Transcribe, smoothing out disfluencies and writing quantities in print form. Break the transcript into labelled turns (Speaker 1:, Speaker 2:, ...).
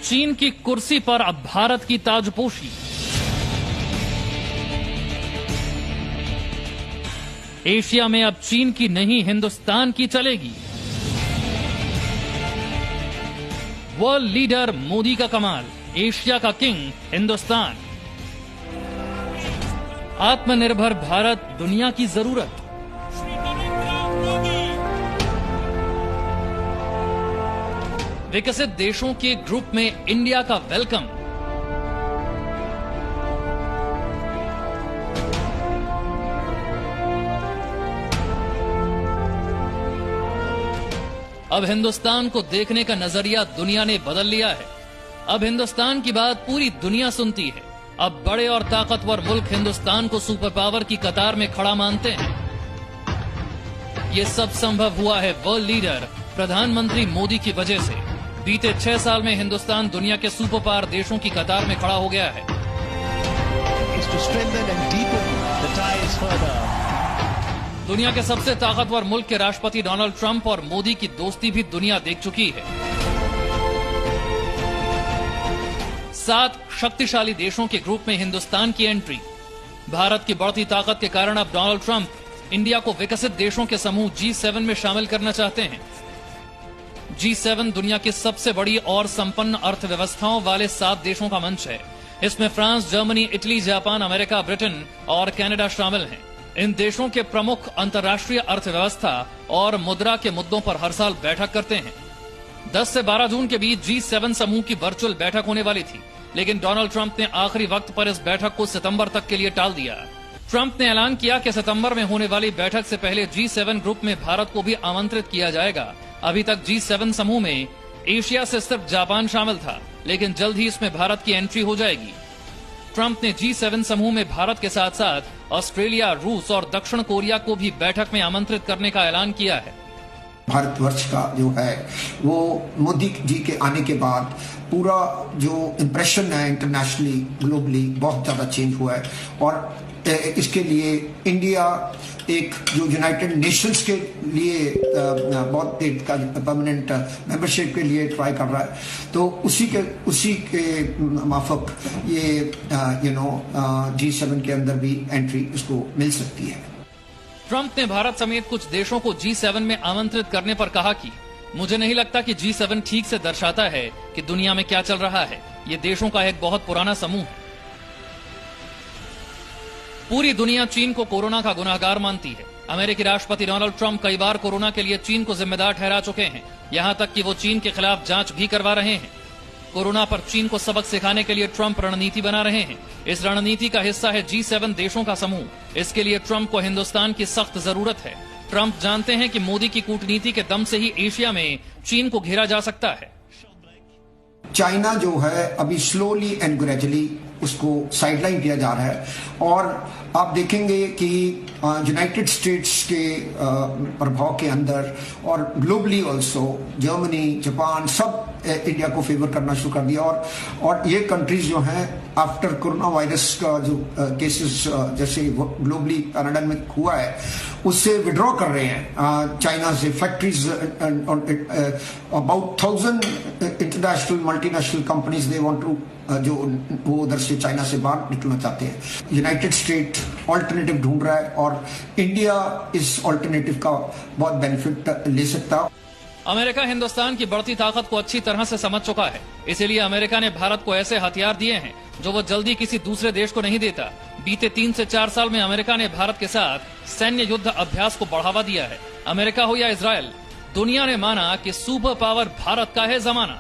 Speaker 1: चीन की कुर्सी पर अब भारत की ताजपोशी। एशिया में अब चीन की नहीं हिंदुस्तान की चलेगी। वर्ल्ड लीडर मोदी का कमाल, एशिया का किंग हिंदुस्तान। आत्मनिर्भर भारत दुनिया की जरूरत। विकसित देशों के ग्रुप में इंडिया का वेलकम। अब हिंदुस्तान को देखने का नजरिया दुनिया ने बदल लिया है। अब हिंदुस्तान की बात पूरी दुनिया सुनती है। अब बड़े और ताकतवर मुल्क हिंदुस्तान को सुपर पावर की कतार में खड़ा मानते हैं। ये सब संभव हुआ है वर्ल्ड लीडर प्रधानमंत्री मोदी की वजह से। बीते 6 साल में हिंदुस्तान दुनिया के सुपर पावर देशों की कतार में खड़ा हो गया है। दुनिया के सबसे ताकतवर मुल्क के राष्ट्रपति डोनाल्ड ट्रंप और मोदी की दोस्ती भी दुनिया देख चुकी है। 7 शक्तिशाली देशों के ग्रुप में हिंदुस्तान की एंट्री। भारत की बढ़ती ताकत के कारण अब डोनाल्ड ट्रंप इंडिया को विकसित देशों के समूह G7 में शामिल करना चाहते हैं। G7 दुनिया की सबसे बड़ी और संपन्न अर्थव्यवस्थाओं वाले 7 देशों का मंच है। इसमें France, Germany, Italy, Japan, America, Britain और कनाडा शामिल हैं। इन देशों के प्रमुख अंतर्राष्ट्रीय अर्थव्यवस्था और मुद्रा के मुद्दों पर हर साल बैठक करते हैं। 10 से 12 जून के बीच G7 समूह की वर्चुअल बैठक होने वाली थी, लेकिन डोनाल्ड ट्रंप ने आखिरी वक्त पर इस बैठक को सितंबर तक के लिए टाल दिया। ट्रंप ने ऐलान किया कि सितंबर में होने वाली बैठक से पहले G7 ग्रुप में भारत को भी आमंत्रित किया जाएगा। अभी तक G7 समूह में एशिया से सिर्फ जापान शामिल था, लेकिन जल्द ही इसमें भारत की एंट्री हो जाएगी। ट्रंप ने G7 समूह में भारत के साथ साथ ऑस्ट्रेलिया, रूस और दक्षिण कोरिया को भी बैठक में आमंत्रित करने का ऐलान किया है।
Speaker 2: भारतवर्ष का जो है वो मोदी जी के आने के बाद पूरा जो इम्प्रेशन है इंटरनेशनली, ग्लोबली बहुत ज्यादा चेंज हुआ है। और इसके लिए इंडिया एक जो यूनाइटेड नेशंस के लिए बहुत देर का परमानेंट मेंबरशिप के लिए ट्राई कर रहा है, तो उसी के माफक ये G7 के अंदर भी एंट्री उसको मिल सकती है।
Speaker 1: ट्रंप ने भारत समेत कुछ देशों को G7 में आमंत्रित करने पर कहा कि मुझे नहीं लगता कि G7 ठीक से दर्शाता है कि दुनिया में क्या चल रहा है। ये देशों का एक बहुत पुराना समूह है। पूरी दुनिया चीन को कोरोना का गुनहगार मानती है। अमेरिकी राष्ट्रपति डोनाल्ड ट्रंप कई बार कोरोना के लिए चीन को जिम्मेदार ठहरा चुके हैं। यहां तक कि वो चीन के खिलाफ जांच भी करवा रहे हैं। कोरोना पर चीन को सबक सिखाने के लिए ट्रंप रणनीति बना रहे हैं। इस रणनीति का हिस्सा है G7 देशों का समूह। इसके लिए ट्रंप को हिंदुस्तान की सख्त जरूरत है। ट्रंप जानते हैं कि मोदी की कूटनीति के दम से ही एशिया में चीन को घेरा जा सकता है।
Speaker 2: चाइना जो है अभी स्लोली एंड ग्रेजुअली उसको साइडलाइन किया जा रहा है। और आप देखेंगे कि यूनाइटेड स्टेट्स के प्रभाव के अंदर और ग्लोबली ऑल्सो जर्मनी, जापान सब इंडिया को फेवर करना शुरू कर दिया। और ये कंट्रीज जो हैं आफ्टर कोरोना वायरस का जो केसेस जैसे ग्लोबली कनाडा में हुआ है उससे विड्रॉ कर रहे हैं चाइना से। Factories about 1000 international multinational companies they want to जो वो उधर से चाइना से बाहर निकलना चाहते हैं। यूनाइटेड स्टेट ऑल्टरनेटिव ढूंढ रहा है और इंडिया इस ऑल्टरनेटिव का बहुत बेनिफिट ले सकता है।
Speaker 1: अमेरिका हिंदुस्तान की बढ़ती ताकत को अच्छी तरह से समझ चुका है। इसीलिए अमेरिका ने भारत को ऐसे हथियार दिए हैं जो वो जल्दी किसी दूसरे देश को नहीं देता। बीते 3 से 4 साल में अमेरिका ने भारत के साथ सैन्य युद्ध अभ्यास को बढ़ावा दिया है। अमेरिका हो या इजरायल, दुनिया ने माना कि सुपर पावर भारत का है जमाना।